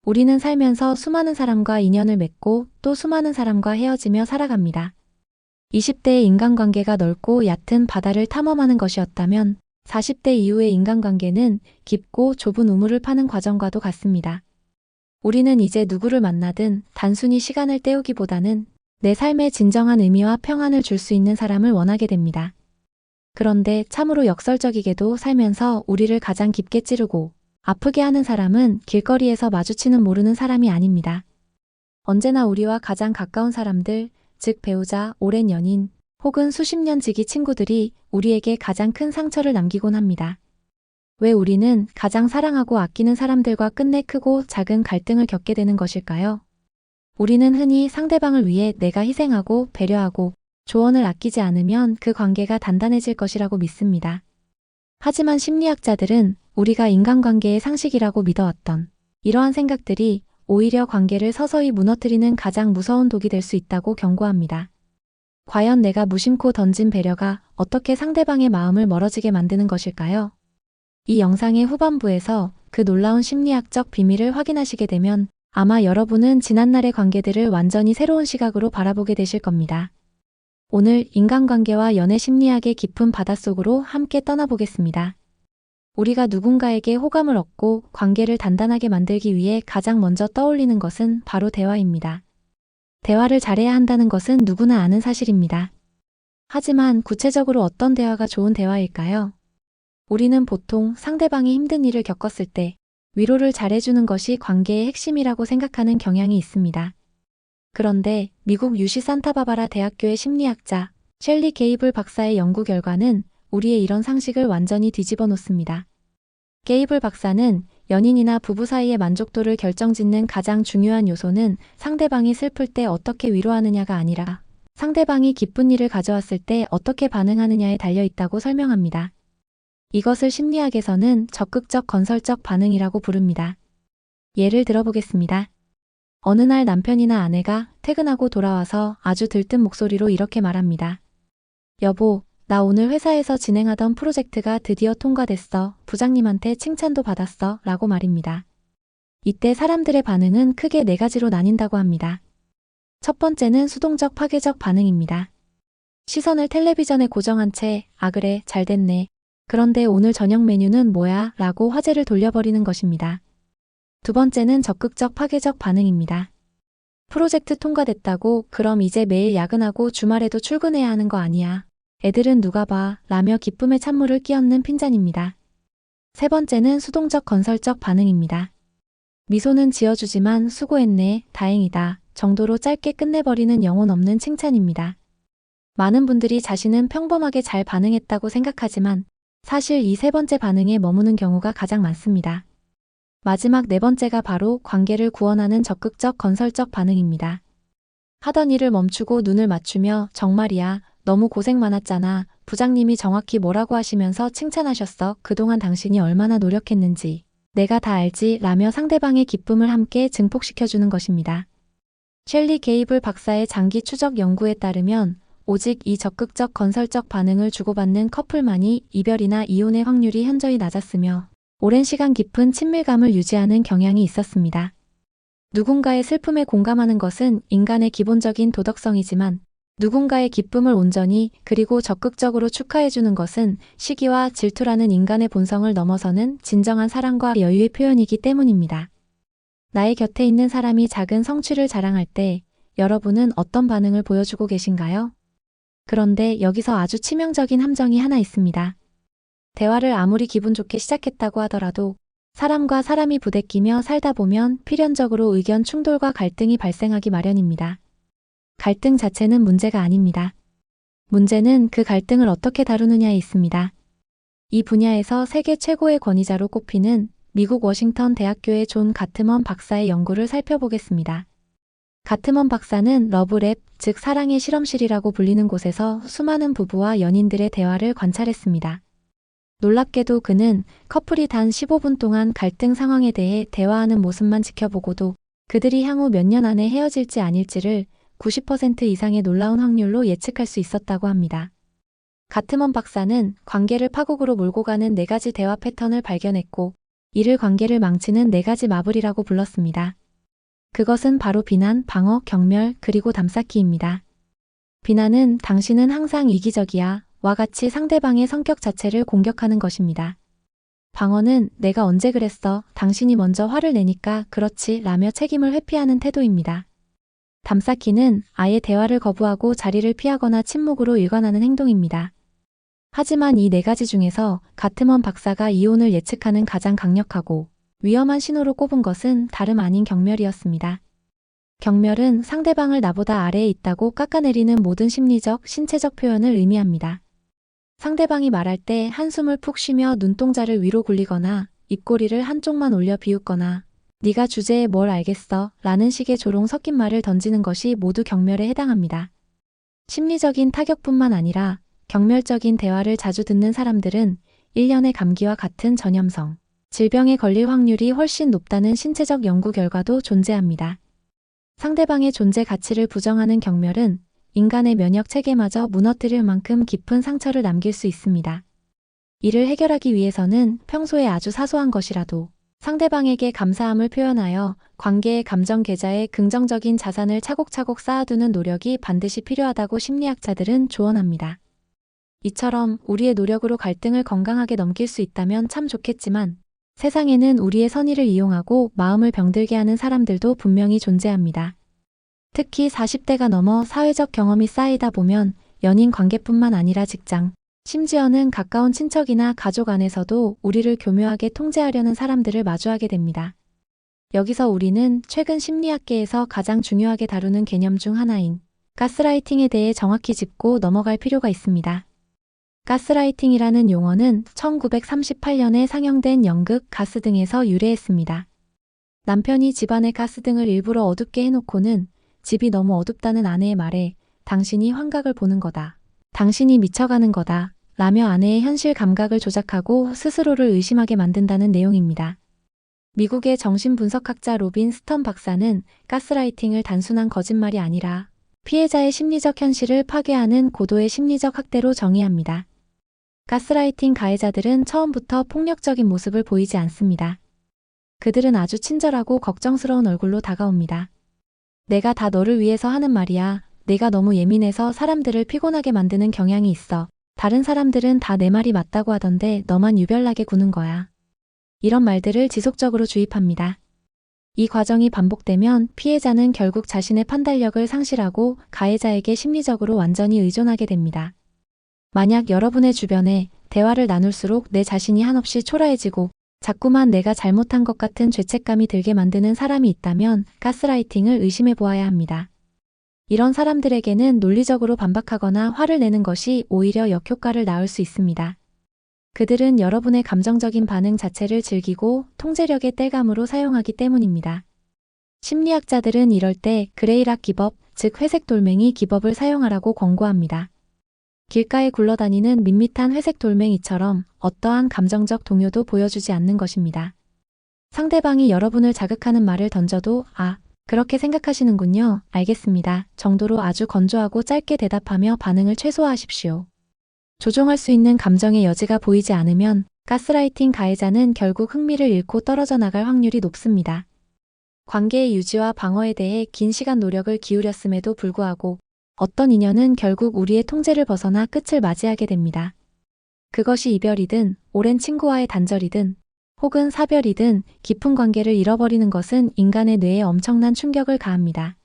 우리는 살면서 수많은 사람과 인연을 맺고 또 수많은 사람과 헤어지며 살아갑니다. 20대의 인간관계가 넓고 얕은 바다를 탐험하는 것이었다면 40대 이후의 인간관계는 깊고 좁은 우물을 파는 과정과도 같습니다. 우리는 이제 누구를 만나든 단순히 시간을 때우기보다는 내 삶에 진정한 의미와 평안을 줄 수 있는 사람을 원하게 됩니다. 그런데 참으로 역설적이게도 살면서 우리를 가장 깊게 찌르고 아프게 하는 사람은 길거리에서 마주치는 모르는 사람이 아닙니다. 언제나 우리와 가장 가까운 사람들, 즉 배우자, 오랜 연인, 혹은 수십 년 지기 친구들이 우리에게 가장 큰 상처를 남기곤 합니다. 왜 우리는 가장 사랑하고 아끼는 사람들과 끝내 크고 작은 갈등을 겪게 되는 것일까요? 우리는 흔히 상대방을 위해 내가 희생하고 배려하고 조언을 아끼지 않으면 그 관계가 단단해질 것이라고 믿습니다. 하지만 심리학자들은 우리가 인간관계의 상식이라고 믿어왔던 이러한 생각들이 오히려 관계를 서서히 무너뜨리는 가장 무서운 독이 될 수 있다고 경고합니다. 과연 내가 무심코 던진 배려가 어떻게 상대방의 마음을 멀어지게 만드는 것일까요? 이 영상의 후반부에서 그 놀라운 심리학적 비밀을 확인하시게 되면 아마 여러분은 지난날의 관계들을 완전히 새로운 시각으로 바라보게 되실 겁니다. 오늘 인간관계와 연애 심리학의 깊은 바닷속으로 함께 떠나보겠습니다. 우리가 누군가에게 호감을 얻고 관계를 단단하게 만들기 위해 가장 먼저 떠올리는 것은 바로 대화입니다. 대화를 잘해야 한다는 것은 누구나 아는 사실입니다. 하지만 구체적으로 어떤 대화가 좋은 대화일까요? 우리는 보통 상대방이 힘든 일을 겪었을 때 위로를 잘해주는 것이 관계의 핵심이라고 생각하는 경향이 있습니다. 그런데 미국 UC 산타바바라 대학교의 심리학자 셸리 게이블 박사의 연구 결과는 우리의 이런 상식을 완전히 뒤집어 놓습니다. 게이블 박사는 연인이나 부부 사이의 만족도를 결정짓는 가장 중요한 요소는 상대방이 슬플 때 어떻게 위로하느냐가 아니라 상대방이 기쁜 일을 가져왔을 때 어떻게 반응하느냐에 달려 있다고 설명합니다. 이것을 심리학에서는 적극적 건설적 반응이라고 부릅니다. 예를 들어보겠습니다. 어느 날 남편이나 아내가 퇴근하고 돌아와서 아주 들뜬 목소리로 이렇게 말합니다. 여보, 나 오늘 회사에서 진행하던 프로젝트가 드디어 통과됐어. 부장님한테 칭찬도 받았어. 라고 말입니다. 이때 사람들의 반응은 크게 네 가지로 나뉜다고 합니다. 첫 번째는 수동적 파괴적 반응입니다. 시선을 텔레비전에 고정한 채, 아 그래, 잘 됐네. 그런데 오늘 저녁 메뉴는 뭐야? 라고 화제를 돌려버리는 것입니다. 두 번째는 적극적 파괴적 반응입니다. 프로젝트 통과됐다고 그럼 이제 매일 야근하고 주말에도 출근해야 하는 거 아니야. 애들은 누가 봐 라며 기쁨의 찬물을 끼얹는 핀잔입니다. 세 번째는 수동적 건설적 반응입니다. 미소는 지어주지만 수고했네, 다행이다 정도로 짧게 끝내버리는 영혼 없는 칭찬입니다. 많은 분들이 자신은 평범하게 잘 반응했다고 생각하지만 사실 이 세 번째 반응에 머무는 경우가 가장 많습니다. 마지막 네 번째가 바로 관계를 구원하는 적극적 건설적 반응입니다. 하던 일을 멈추고 눈을 맞추며 정말이야, 너무 고생 많았잖아. 부장님이 정확히 뭐라고 하시면서 칭찬하셨어. 그동안 당신이 얼마나 노력했는지. 내가 다 알지 라며 상대방의 기쁨을 함께 증폭시켜주는 것입니다. 셸리 게이블 박사의 장기 추적 연구에 따르면 오직 이 적극적 건설적 반응을 주고받는 커플만이 이별이나 이혼의 확률이 현저히 낮았으며 오랜 시간 깊은 친밀감을 유지하는 경향이 있었습니다. 누군가의 슬픔에 공감하는 것은 인간의 기본적인 도덕성이지만 누군가의 기쁨을 온전히 그리고 적극적으로 축하해주는 것은 시기와 질투라는 인간의 본성을 넘어서는 진정한 사랑과 여유의 표현이기 때문입니다. 나의 곁에 있는 사람이 작은 성취를 자랑할 때 여러분은 어떤 반응을 보여주고 계신가요? 그런데 여기서 아주 치명적인 함정이 하나 있습니다. 대화를 아무리 기분 좋게 시작했다고 하더라도 사람과 사람이 부대끼며 살다 보면 필연적으로 의견 충돌과 갈등이 발생하기 마련입니다. 갈등 자체는 문제가 아닙니다. 문제는 그 갈등을 어떻게 다루느냐에 있습니다. 이 분야에서 세계 최고의 권위자로 꼽히는 미국 워싱턴 대학교의 존 가트먼 박사의 연구를 살펴보겠습니다. 가트먼 박사는 러브랩, 즉 사랑의 실험실이라고 불리는 곳에서 수많은 부부와 연인들의 대화를 관찰했습니다. 놀랍게도 그는 커플이 단 15분 동안 갈등 상황에 대해 대화하는 모습만 지켜보고도 그들이 향후 몇 년 안에 헤어질지 아닐지를 90% 이상의 놀라운 확률로 예측할 수 있었다고 합니다. 가트먼 박사는 관계를 파국으로 몰고 가는 4가지 대화 패턴을 발견했고 이를 관계를 망치는 4가지 마블이라고 불렀습니다. 그것은 바로 비난, 방어, 경멸, 그리고 담쌓기입니다. 비난은 당신은 항상 이기적이야 와 같이 상대방의 성격 자체를 공격하는 것입니다. 방어는 내가 언제 그랬어? 당신이 먼저 화를 내니까 그렇지 라며 책임을 회피하는 태도입니다. 담쌓기는 아예 대화를 거부하고 자리를 피하거나 침묵으로 일관하는 행동입니다. 하지만 이 4가지 중에서 가트먼 박사가 이혼을 예측하는 가장 강력하고 위험한 신호로 꼽은 것은 다름 아닌 경멸이었습니다. 경멸은 상대방을 나보다 아래에 있다고 깎아내리는 모든 심리적, 신체적 표현을 의미합니다. 상대방이 말할 때 한숨을 푹 쉬며 눈동자를 위로 굴리거나 입꼬리를 한쪽만 올려 비웃거나 네가 주제에 뭘 알겠어? 라는 식의 조롱 섞인 말을 던지는 것이 모두 경멸에 해당합니다. 심리적인 타격뿐만 아니라 경멸적인 대화를 자주 듣는 사람들은 1년의 감기와 같은 전염성, 질병에 걸릴 확률이 훨씬 높다는 신체적 연구 결과도 존재합니다. 상대방의 존재 가치를 부정하는 경멸은 인간의 면역 체계마저 무너뜨릴 만큼 깊은 상처를 남길 수 있습니다. 이를 해결하기 위해서는 평소에 아주 사소한 것이라도 상대방에게 감사함을 표현하여 관계의 감정 계좌에 긍정적인 자산을 차곡차곡 쌓아두는 노력이 반드시 필요하다고 심리학자들은 조언합니다. 이처럼 우리의 노력으로 갈등을 건강하게 넘길 수 있다면 참 좋겠지만 세상에는 우리의 선의를 이용하고 마음을 병들게 하는 사람들도 분명히 존재합니다. 특히 40대가 넘어 사회적 경험이 쌓이다 보면 연인 관계뿐만 아니라 직장, 심지어는 가까운 친척이나 가족 안에서도 우리를 교묘하게 통제하려는 사람들을 마주하게 됩니다. 여기서 우리는 최근 심리학계에서 가장 중요하게 다루는 개념 중 하나인 가스라이팅에 대해 정확히 짚고 넘어갈 필요가 있습니다. 가스라이팅이라는 용어는 1938년에 상영된 연극 가스 등에서 유래했습니다. 남편이 집안의 가스 등을 일부러 어둡게 해놓고는 집이 너무 어둡다는 아내의 말에 당신이 환각을 보는 거다. 당신이 미쳐가는 거다. 라며 아내의 현실 감각을 조작하고 스스로를 의심하게 만든다는 내용입니다. 미국의 정신분석학자 로빈 스턴 박사는 가스라이팅을 단순한 거짓말이 아니라 피해자의 심리적 현실을 파괴하는 고도의 심리적 학대로 정의합니다. 가스라이팅 가해자들은 처음부터 폭력적인 모습을 보이지 않습니다. 그들은 아주 친절하고 걱정스러운 얼굴로 다가옵니다. 내가 다 너를 위해서 하는 말이야. 내가 너무 예민해서 사람들을 피곤하게 만드는 경향이 있어. 다른 사람들은 다 내 말이 맞다고 하던데 너만 유별나게 구는 거야. 이런 말들을 지속적으로 주입합니다. 이 과정이 반복되면 피해자는 결국 자신의 판단력을 상실하고 가해자에게 심리적으로 완전히 의존하게 됩니다. 만약 여러분의 주변에 대화를 나눌수록 내 자신이 한없이 초라해지고 자꾸만 내가 잘못한 것 같은 죄책감이 들게 만드는 사람이 있다면 가스라이팅을 의심해 보아야 합니다. 이런 사람들에게는 논리적으로 반박하거나 화를 내는 것이 오히려 역효과를 낳을 수 있습니다. 그들은 여러분의 감정적인 반응 자체를 즐기고 통제력의 땔감으로 사용하기 때문입니다. 심리학자들은 이럴 때 그레이락 기법, 즉 회색 돌멩이 기법을 사용하라고 권고합니다. 길가에 굴러다니는 밋밋한 회색 돌멩이처럼 어떠한 감정적 동요도 보여주지 않는 것입니다. 상대방이 여러분을 자극하는 말을 던져도 아, 그렇게 생각하시는군요. 알겠습니다. 정도로 아주 건조하고 짧게 대답하며 반응을 최소화하십시오. 조종할 수 있는 감정의 여지가 보이지 않으면 가스라이팅 가해자는 결국 흥미를 잃고 떨어져 나갈 확률이 높습니다. 관계의 유지와 방어에 대해 긴 시간 노력을 기울였음에도 불구하고 어떤 인연은 결국 우리의 통제를 벗어나 끝을 맞이하게 됩니다. 그것이 이별이든 오랜 친구와의 단절이든 혹은 사별이든 깊은 관계를 잃어버리는 것은 인간의 뇌에 엄청난 충격을 가합니다.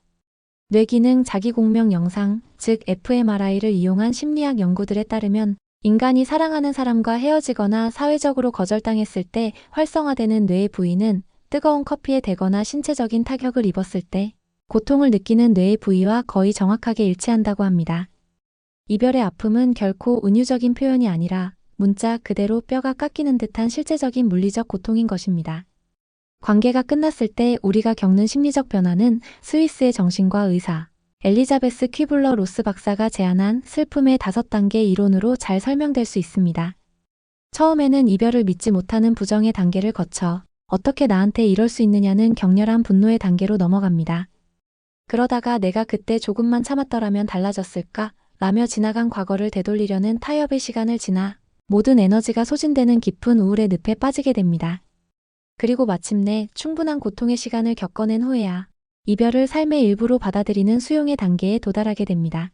뇌기능 자기공명 영상, 즉 fMRI를 이용한 심리학 연구들에 따르면 인간이 사랑하는 사람과 헤어지거나 사회적으로 거절당했을 때 활성화되는 뇌의 부위는 뜨거운 커피에 대거나 신체적인 타격을 입었을 때 고통을 느끼는 뇌의 부위와 거의 정확하게 일치한다고 합니다. 이별의 아픔은 결코 은유적인 표현이 아니라 문자 그대로 뼈가 깎이는 듯한 실제적인 물리적 고통인 것입니다. 관계가 끝났을 때 우리가 겪는 심리적 변화는 스위스의 정신과 의사 엘리자베스 퀴블러 로스 박사가 제안한 슬픔의 5단계 이론으로 잘 설명될 수 있습니다. 처음에는 이별을 믿지 못하는 부정의 단계를 거쳐 어떻게 나한테 이럴 수 있느냐는 격렬한 분노의 단계로 넘어갑니다. 그러다가 내가 그때 조금만 참았더라면 달라졌을까? 라며 지나간 과거를 되돌리려는 타협의 시간을 지나 모든 에너지가 소진되는 깊은 우울의 늪에 빠지게 됩니다. 그리고 마침내 충분한 고통의 시간을 겪어낸 후에야 이별을 삶의 일부로 받아들이는 수용의 단계에 도달하게 됩니다.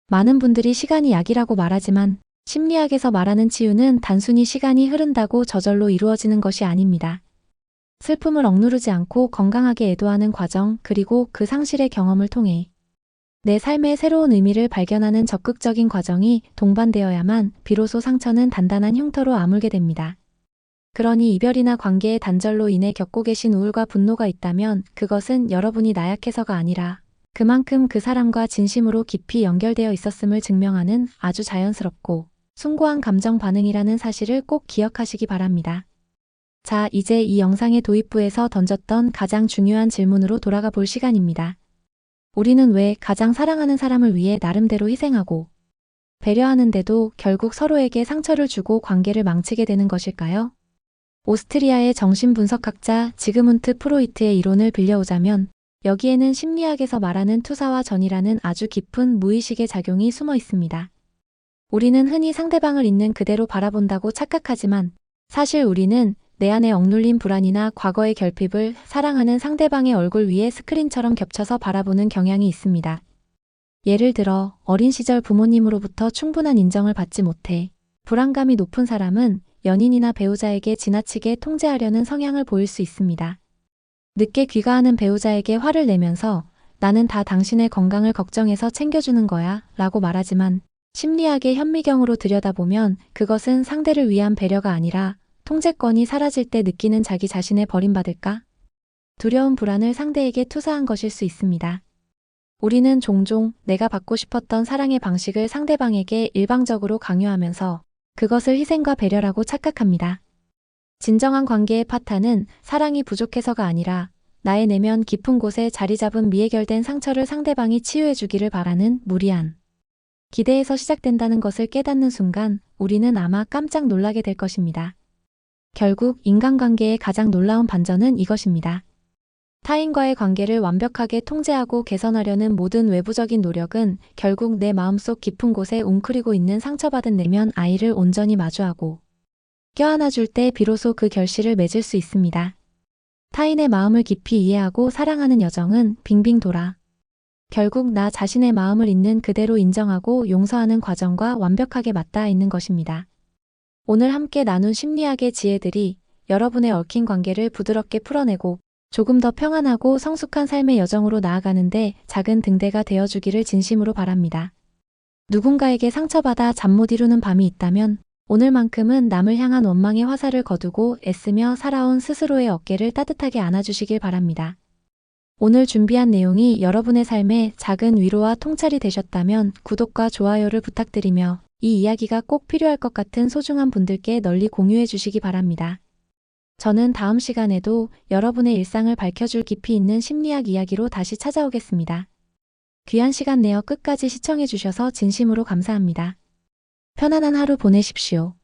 많은 분들이 시간이 약이라고 말하지만 심리학에서 말하는 치유는 단순히 시간이 흐른다고 저절로 이루어지는 것이 아닙니다. 슬픔을 억누르지 않고 건강하게 애도하는 과정, 그리고 그 상실의 경험을 통해 내 삶의 새로운 의미를 발견하는 적극적인 과정이 동반되어야만 비로소 상처는 단단한 흉터로 아물게 됩니다. 그러니 이별이나 관계의 단절로 인해 겪고 계신 우울과 분노가 있다면 그것은 여러분이 나약해서가 아니라 그만큼 그 사람과 진심으로 깊이 연결되어 있었음을 증명하는 아주 자연스럽고 숭고한 감정 반응이라는 사실을 꼭 기억하시기 바랍니다. 자, 이제 이 영상의 도입부에서 던졌던 가장 중요한 질문으로 돌아가 볼 시간입니다. 우리는 왜 가장 사랑하는 사람을 위해 나름대로 희생하고 배려하는데도 결국 서로에게 상처를 주고 관계를 망치게 되는 것일까요? 오스트리아의 정신분석학자 지그문트 프로이트의 이론을 빌려오자면 여기에는 심리학에서 말하는 투사와 전이라는 아주 깊은 무의식의 작용이 숨어 있습니다. 우리는 흔히 상대방을 있는 그대로 바라본다고 착각하지만 사실 우리는 내 안에 억눌린 불안이나 과거의 결핍을 사랑하는 상대방의 얼굴 위에 스크린처럼 겹쳐서 바라보는 경향이 있습니다. 예를 들어 어린 시절 부모님으로부터 충분한 인정을 받지 못해 불안감이 높은 사람은 연인이나 배우자에게 지나치게 통제하려는 성향을 보일 수 있습니다. 늦게 귀가하는 배우자에게 화를 내면서 나는 다 당신의 건강을 걱정해서 챙겨주는 거야 라고 말하지만 심리학의 현미경으로 들여다보면 그것은 상대를 위한 배려가 아니라 통제권이 사라질 때 느끼는 자기 자신의 버림받을까? 두려운 불안을 상대에게 투사한 것일 수 있습니다. 우리는 종종 내가 받고 싶었던 사랑의 방식을 상대방에게 일방적으로 강요하면서 그것을 희생과 배려라고 착각합니다. 진정한 관계의 파탄은 사랑이 부족해서가 아니라 나의 내면 깊은 곳에 자리 잡은 미해결된 상처를 상대방이 치유해 주기를 바라는 무리한 기대에서 시작된다는 것을 깨닫는 순간 우리는 아마 깜짝 놀라게 될 것입니다. 결국 인간관계의 가장 놀라운 반전은 이것입니다. 타인과의 관계를 완벽하게 통제하고 개선하려는 모든 외부적인 노력은 결국 내 마음속 깊은 곳에 웅크리고 있는 상처받은 내면 아이를 온전히 마주하고 껴안아줄 때 비로소 그 결실을 맺을 수 있습니다. 타인의 마음을 깊이 이해하고 사랑하는 여정은 빙빙 돌아 결국 나 자신의 마음을 있는 그대로 인정하고 용서하는 과정과 완벽하게 맞닿아 있는 것입니다. 오늘 함께 나눈 심리학의 지혜들이 여러분의 얽힌 관계를 부드럽게 풀어내고 조금 더 평안하고 성숙한 삶의 여정으로 나아가는데 작은 등대가 되어주기를 진심으로 바랍니다. 누군가에게 상처받아 잠 못 이루는 밤이 있다면 오늘만큼은 남을 향한 원망의 화살을 거두고 애쓰며 살아온 스스로의 어깨를 따뜻하게 안아주시길 바랍니다. 오늘 준비한 내용이 여러분의 삶에 작은 위로와 통찰이 되셨다면 구독과 좋아요를 부탁드리며 이 이야기가 꼭 필요할 것 같은 소중한 분들께 널리 공유해 주시기 바랍니다. 저는 다음 시간에도 여러분의 일상을 밝혀줄 깊이 있는 심리학 이야기로 다시 찾아오겠습니다. 귀한 시간 내어 끝까지 시청해 주셔서 진심으로 감사합니다. 편안한 하루 보내십시오.